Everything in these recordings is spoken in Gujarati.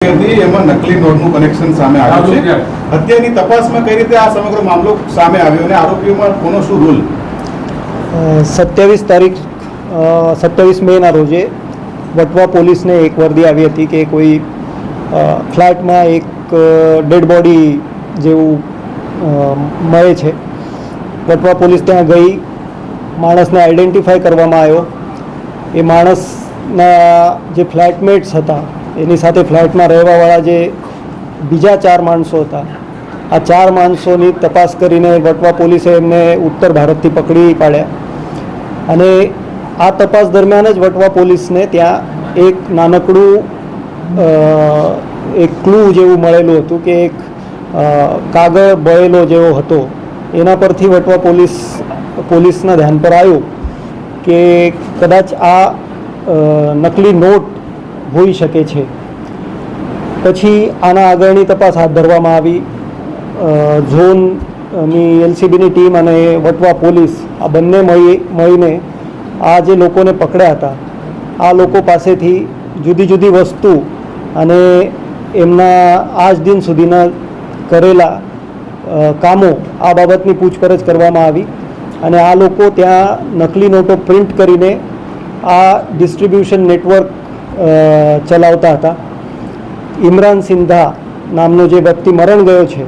એમાં નકલી નોટનું કનેક્શન સામે આવ્યું છે. અત્યારની તપાસમાં કઈ રીતે આ સમગ્ર મામલો સામે આવ્યો અને આરોપીઓમાં કોનો શું રોલ? 27 મેના રોજે વટવા પોલીસને એક વર્દી આવી હતી કે કોઈ ફ્લેટમાં એક ડેડ બોડી જેવું મળે છે. વટવા પોલીસ ત્યાં ગઈ, માણસને આઈડેન્ટિફાઈ કરવામાં આવ્યો. એ માણસના જે ફ્લેટમેટ્સ હતા એની સાથે ફ્લેટમાં રહેવાવાળા જે બીજા 4 માણસો હતા, આ 4 માણસોની તપાસ કરીને વટવા પોલીસે એમને ઉત્તર ભારતથી પકડી પાડ્યા. અને આ તપાસ દરમિયાન જ વટવા પોલીસને ત્યાં એક નાનકડું એક ક્લુ જેવું મળેલું હતું કે એક કાગળ બળેલો જેવો હતો. એના પરથી વટવા પોલીસના ધ્યાન પર આવ્યું કે કદાચ આ નકલી નોટ હોઈ શકે છે. પછી આના આગળની તપાસ હાથ ધરવામાં આવી. ઝોનની એલસીબીની ટીમ અને વટવા પોલીસ આ બંને મળીને આ જે લોકોને પકડ્યા હતા, આ લોકો પાસેથી જુદી જુદી વસ્તુ અને એમના આજ દિન સુધીના કરેલા કામો આ બાબતની પૂછપરછ કરવામાં આવી. અને આ લોકો ત્યાં નકલી નોટો પ્રિન્ટ કરીને આ ડિસ્ટ્રીબ્યુશન નેટવર્ક ચલાવતા હતા. ઇમરાન સિંધા નામનો જે વ્યક્તિ મરણ ગયો છે,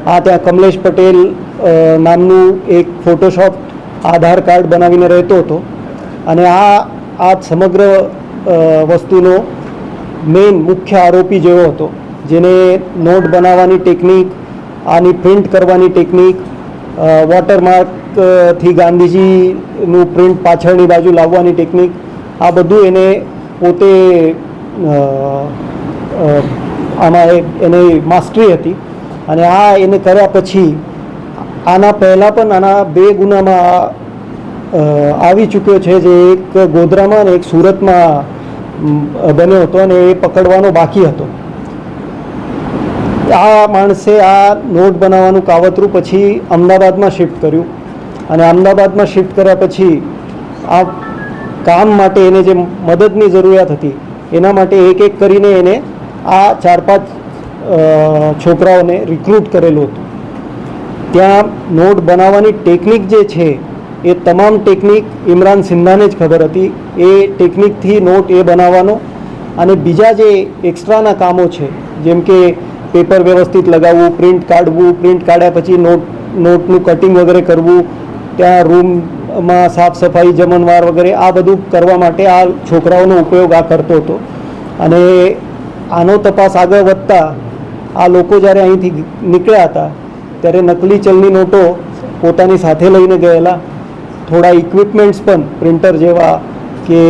આ ત્યાં કમલેશ પટેલ નામનું એક ફોટોશોપ આધાર કાર્ડ બનાવીને રહેતો હતો. અને આ સમગ્ર વસ્તુનો મેઇન મુખ્ય આરોપી જેવો હતો, જેને નોટ બનાવવાની ટેકનિક, આની પ્રિન્ટ કરવાની ટેકનિક, વોટરમાર્કથી ગાંધીજીનું પ્રિન્ટ પાછળની બાજુ લાવવાની ટેકનિક, આ બધું એને પોતે આમાં એની માસ્ટરી હતી. અને આ એને કર્યા પછી આના પહેલાં પણ આના 2 ગુનામાં આવી ચૂક્યો છે, જે એક ગોધરામાં અને એક સુરતમાં બન્યો હતો અને એ પકડવાનો બાકી હતો. આ માણસે આ નોટ બનાવવાનું કાવતરું પછી અમદાવાદમાં શિફ્ટ કર્યું. અને અમદાવાદમાં શિફ્ટ કર્યા પછી આ કામ માટે એને જે મદદની જરૂરિયાત હતી એના માટે એક એક કરીને એને આ 4-5 છોકરાઓને રિક્રુટ કરેલું હતું. ત્યાં નોટ બનાવવાની ટેકનિક જે છે એ તમામ ટેકનિક ઇમરાન સિંધાને જ ખબર હતી. એ ટેકનિકથી નોટ એ બનાવવાનો અને બીજા જે એક્સ્ટ્રાના કામો છે, જેમ કે પેપર વ્યવસ્થિત લગાવવું, પ્રિન્ટ કાઢવું, પ્રિન્ટ કાઢ્યા પછી નોટનું કટિંગ વગેરે કરવું, ત્યાં રૂમમાં સાફ સફાઈ, જમણવાર વગેરે આ બધું કરવા માટે આ છોકરાઓનો ઉપયોગ આ કરતો હતો. અને આનો તપાસ આગળ વધતા આ લોકો જ્યારે અહીંથી નીકળ્યા હતા ત્યારે નકલી ચલની નોટો પોતાની સાથે લઈને ગયેલા. થોડા ઇક્વિપમેન્ટ્સ પણ પ્રિન્ટર જેવા કે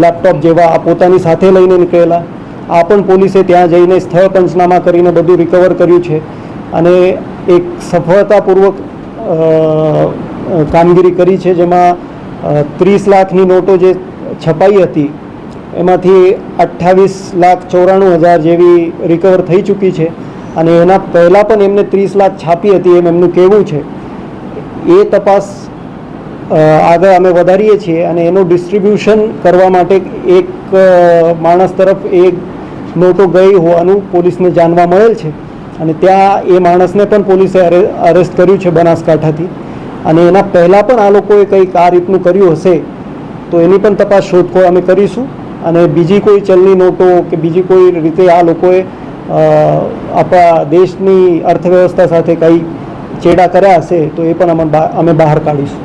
લેપટોપ જેવા આ પોતાની સાથે લઈને નીકળેલા. આ પણ પોલીસે ત્યાં જઈને સ્થળ પંચનામા કરીને બધું રિકવર કર્યું છે. અને એક સફળતાપૂર્વક કામગીરી કરી છે, જેમાં 30 લાખની નોટો જે છપાઈ હતી એમાંથી 28,94,000 જેવી રિકવર થઈ ચૂકી છે. અને એના પહેલાં પણ એમને 30 લાખ છાપી હતી એમ એમનું કહેવું છે. એ તપાસ આગળ અમે વધારીએ છીએ અને એનું ડિસ્ટ્રીબ્યુશન કરવા માટે એક માણસ તરફ એક નોટો ગઈ હોવાનું પોલીસને જાણવા મળેલ છે. અને ત્યાં એ માણસને પણ પોલીસે અરેસ્ટ કર્યું છે બનાસકાંઠાથી. અને એના પહેલાં પણ આ લોકોએ કંઈક આ રીતનું કર્યું હશે તો એની પણ તપાસ શોધખોળ અમે કરીશું. અને બીજી કોઈ ચલની નોટો કે બીજી કોઈ રીતે આ લોકોએ આપણા દેશની અર્થવ્યવસ્થા સાથે કંઈ ચેડા કર્યા હશે તો એ પણ અમે બહાર કાઢીશું.